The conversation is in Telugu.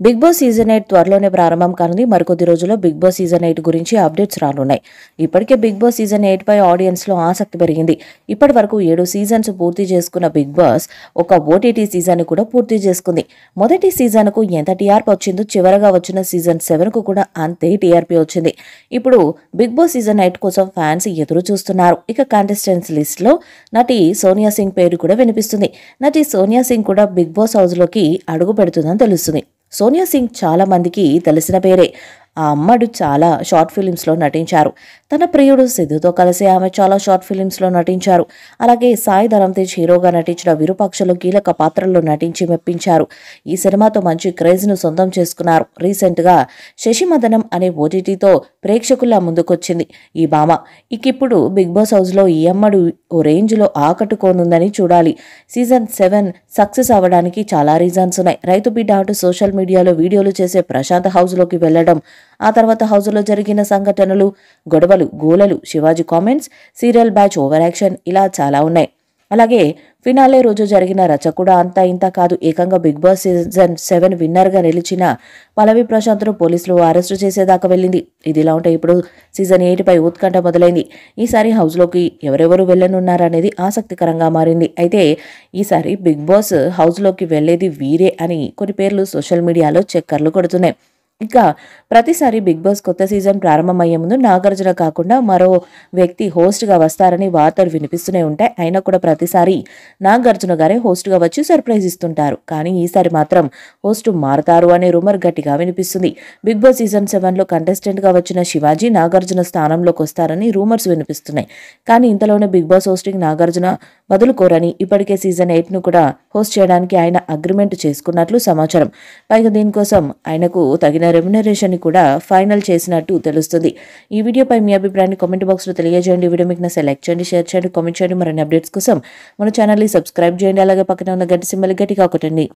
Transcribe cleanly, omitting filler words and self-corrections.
బిగ్ బాస్ సీజన్ 8 త్వరలోనే ప్రారంభం కానుంది. మరికొద్ది రోజుల్లో బిగ్ బాస్ సీజన్ 8 గురించి అప్డేట్స్ రానున్నాయి. ఇప్పటికే బిగ్ బాస్ సీజన్ 8 పై ఆడియన్స్ లో ఆసక్తి పెరిగింది. ఇప్పటి వరకు 7 సీజన్స్ పూర్తి చేసుకున్న బిగ్ బాస్ ఒక ఓటీటీ సీజన్ కూడా పూర్తి చేసుకుంది. మొదటి సీజన్ కు ఎంత టీఆర్పీ వచ్చిందో చివరగా వచ్చిన సీజన్ 7 కు కూడా అంతే టీఆర్పీ వచ్చింది. ఇప్పుడు బిగ్ బాస్ సీజన్ 8 కోసం ఫ్యాన్స్ ఎదురు చూస్తున్నారు. ఇక కంటెస్టెంట్స్ లిస్ట్ లో నటి సోనియా సింగ్ పేరు కూడా వినిపిస్తుంది. నటి సోనియా సింగ్ కూడా బిగ్ బాస్ హౌస్ లోకి అడుగు పెడుతుందని తెలుస్తుంది. సోనియా సింగ్ చాలా మందికి తెలిసిన పేరే. ఆ అమ్మడు చాలా షార్ట్ ఫిలిమ్స్లో నటించారు. తన ప్రియుడు సిద్ధుతో కలిసి ఆమె చాలా షార్ట్ ఫిలిమ్స్లో నటించారు. అలాగే సాయి ధరమ్ తేజ్ హీరోగా నటించిన విరూపాక్షలో కీలక పాత్రల్లో నటించి మెప్పించారు. ఈ సినిమాతో మంచి క్రేజ్ను సొంతం చేసుకున్నారు. రీసెంట్గా శశిమదనం అనే ఓటీటీతో ప్రేక్షకుల ముందుకొచ్చింది ఈ భామ. ఇప్పుడు బిగ్ బాస్ హౌస్లో ఈ అమ్మడు ఓ రేంజ్లో ఆకట్టుకోనుందని చూడాలి. సీజన్ 7 సక్సెస్ అవ్వడానికి చాలా రీజన్స్ ఉన్నాయి. రైతు బిడ్డ అంటూ సోషల్ మీడియాలో వీడియోలు చేసే ప్రశాంత్ హౌస్లోకి వెళ్లడం, ఆ తర్వాత హౌస్లో జరిగిన సంఘటనలు, గొడవలు, గోలలు, Shivaji comments, serial batch over action ఇలా చాలా ఉన్నాయి. అలాగే ఫినాలే రోజు జరిగిన రచ కూడా అంతా ఇంత కాదు. ఏకంగా బిగ్ బాస్ సీజన్ 7 విన్నర్గా నిలిచిన పల్లవి ప్రశాంత్ను పోలీసులు అరెస్టు చేసేదాకా వెళ్ళింది. ఇదిలా ఉంటే ఇప్పుడు సీజన్ 8 పై ఉత్కంఠ మొదలైంది. ఈసారి హౌస్లోకి ఎవరెవరు వెళ్లనున్నారనేది ఆసక్తికరంగా మారింది. అయితే ఈసారి బిగ్ బాస్ హౌస్లోకి వెళ్లేది వీరే అని కొన్ని పేర్లు సోషల్ మీడియాలో చక్కర్లు కొడుతున్నాయి. ఇక ప్రతిసారి బిగ్ బాస్ కొత్త సీజన్ ప్రారంభమయ్యే ముందు నాగార్జున కాకుండా మరో వ్యక్తి హోస్ట్గా వస్తారని వార్తలు వినిపిస్తూనే ఉంటాయి. అయినా కూడా ప్రతిసారి నాగార్జున గారే హోస్ట్గా వచ్చి సర్ప్రైజ్ ఇస్తుంటారు. కానీ ఈసారి మాత్రం హోస్ట్ మారతారు అనే రూమర్ గట్టిగా వినిపిస్తుంది. బిగ్ బాస్ సీజన్ 7లో కంటెస్టెంట్గా వచ్చిన శివాజీ నాగార్జున స్థానంలోకి వస్తారని రూమర్స్ వినిపిస్తున్నాయి. కానీ ఇంతలోనే బిగ్ బాస్ హోస్టింగ్ నాగార్జున వదులుకోరని, ఇప్పటికే సీజన్ 8ను కూడా హోస్ట్ చేయడానికి ఆయన అగ్రిమెంట్ చేసుకున్నట్లు సమాచారం. పైగా దీనికోసం ఆయనకు తగిన రెమ్యునరేషన్ కూడా ఫైనల్ చేసినట్టు తెలుస్తుంది. ఈ వీడియోపై మీ అభిప్రాయాన్ని కామెంట్ బాక్స్లో తెలియజేయండి. వీడియో మీకు లైక్ చేయండి, షేర్ చేయండి, కామెంట్ చేయండి. మరిన్ని అప్డేట్స్ కోసం మన ఛానల్ని సబ్స్క్రైబ్ చేయండి. అలాగే పక్కన ఉన్న గంట సింబల్ గట్టిగా కొట్టండి.